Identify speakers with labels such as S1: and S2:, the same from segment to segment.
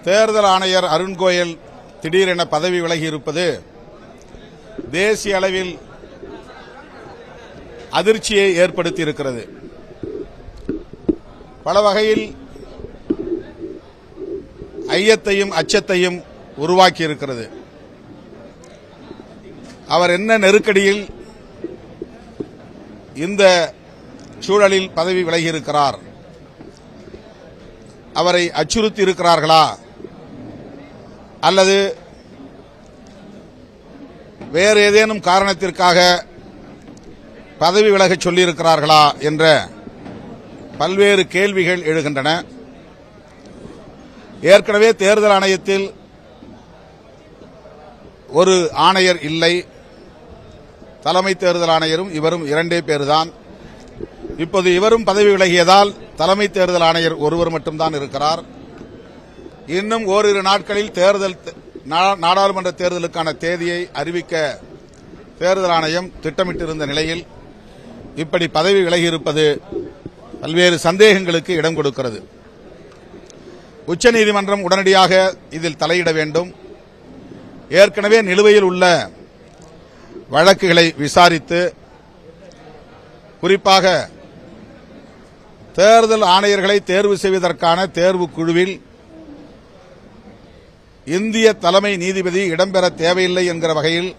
S1: தேர்தல் ஆணையர் அருண் கோயல் திடீரென பதவி விலகி இருப்பது தேசிய அளவில் அதிர்ச்சியை ஏற்படுத்தியிருக்கிறது. பல வகையில் ஐயத்தையும் அச்சத்தையும் உருவாக்கியிருக்கிறது. அவர் என்ன நெருக்கடியில் இந்த சூழலில் பதவி விலகியிருக்கிறார்? அவரை அச்சுறுத்தி இருக்கிறார்களா அல்லது வேறு ஏதேனும் காரணத்திற்காக பதவி விலகச் சொல்லியிருக்கிறார்களா என்ற பல்வேறு கேள்விகள் எழுகின்றன. ஏற்கனவே தேர்தல் ஆணையத்தில் ஒரு ஆணையர் இல்லை. தலைமை தேர்தல் ஆணையரும் இவரும் இரண்டே பேர்தான். இப்போது இவரும் பதவி விலகியதால் தலைமை தேர்தல் ஆணையர் ஒருவர் மட்டும்தான் இருக்கிறார். இன்னும் ஓரிரு நாட்களில் நாடாளுமன்ற தேர்தலுக்கான தேதியை அறிவிக்க தேர்தல் ஆணையம் திட்டமிட்டிருந்த நிலையில் இப்படி பதவி விலகியிருப்பது பல்வேறு சந்தேகங்களுக்கு இடம் கொடுக்கிறது. உச்சநீதிமன்றம் உடனடியாக இதில் தலையிட வேண்டும். ஏற்கனவே நிலுவையில் உள்ள வழக்குகளை விசாரித்து குறிப்பாக தேர்தல் ஆணையர்களை தேர்வு செய்வதற்கான தேர்வு குழுவில் இந்திய தலைமை நீதிபதி இடம்பெற தேவையில்லை என்கிற வகையில்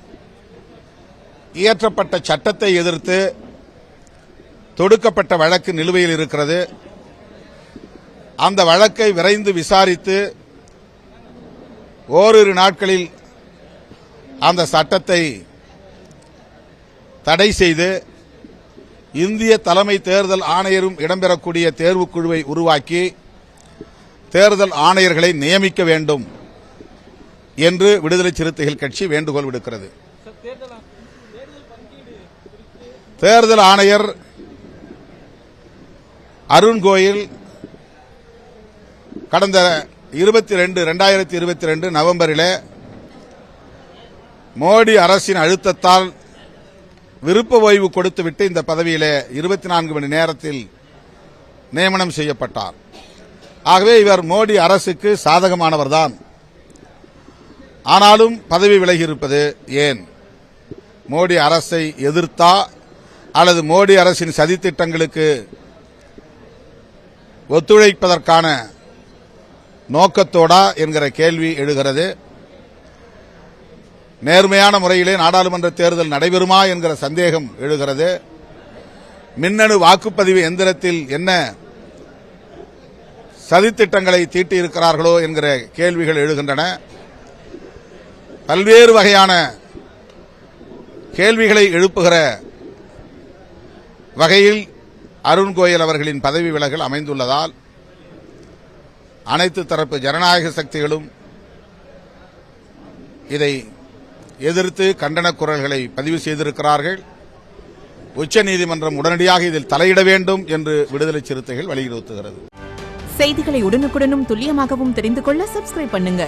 S1: இயற்றப்பட்ட சட்டத்தை எதிர்த்து தொடுக்கப்பட்ட வழக்கு நிலுவையில் இருக்கிறது. அந்த வழக்கை விரைந்து விசாரித்து ஓரிரு நாட்களில் அந்த சட்டத்தை தடை செய்து இந்திய தலைமை தேர்தல் ஆணையரும் இடம்பெறக்கூடிய தேர்வுக்குழுவை உருவாக்கி தேர்தல் ஆணையர்களை நியமிக்க வேண்டும் என்று விடுதலை சிறுத்தைகள் கட்சி வேண்டுகோள் விடுக்கிறது. தேர்தல் ஆணையர் அருண் கோயல் கடந்த 2022 நவம்பரில் மோடி அரசின் அழுத்தத்தால் விருப்ப ஓய்வு கொடுத்துவிட்டு இந்த பதவியிலே 24 மணி நேரத்தில் நியமனம் செய்யப்பட்டார். ஆகவே இவர் மோடி அரசுக்கு சாதகமானவர்தான். ஆனாலும் பதவி விலகியிருப்பது ஏன்? மோடி அரசை எதிர்த்தா அல்லது மோடி அரசின் சதித்திட்டங்களுக்கு ஒத்துழைப்பதற்கான நோக்கத்தோடா என்கிற கேள்வி எழுகிறது. நேர்மையான முறையிலே நாடாளுமன்ற தேர்தல் நடைபெறுமா என்கிற சந்தேகம் எழுகிறது. மின்னணு வாக்குப்பதிவு எந்திரத்தில் என்ன சதித்திட்டங்களை தீட்டியிருக்கிறார்களோ என்கிற கேள்விகள் எழுகின்றன. பல்வேறு வகையான கேள்விகளை எழுப்புகிற வகையில் அருண் கோயல் அவர்களின் பதவி விலகல் அமைந்துள்ளதால் அனைத்து தரப்பு ஜனநாயக சக்திகளும் இதை எதிர்த்து கண்டன குரல்களை பதிவு செய்திருக்கிறார்கள். உச்சநீதிமன்றம் உடனடியாக இதில் தலையிட வேண்டும் என்று விடுதலை சிறுத்தைகள் வலியுறுத்துகிறது.
S2: செய்திகளை உடனுக்குடனும் துல்லியமாகவும் தெரிந்து கொள்ள சப்ஸ்கிரைப் பண்ணுங்க.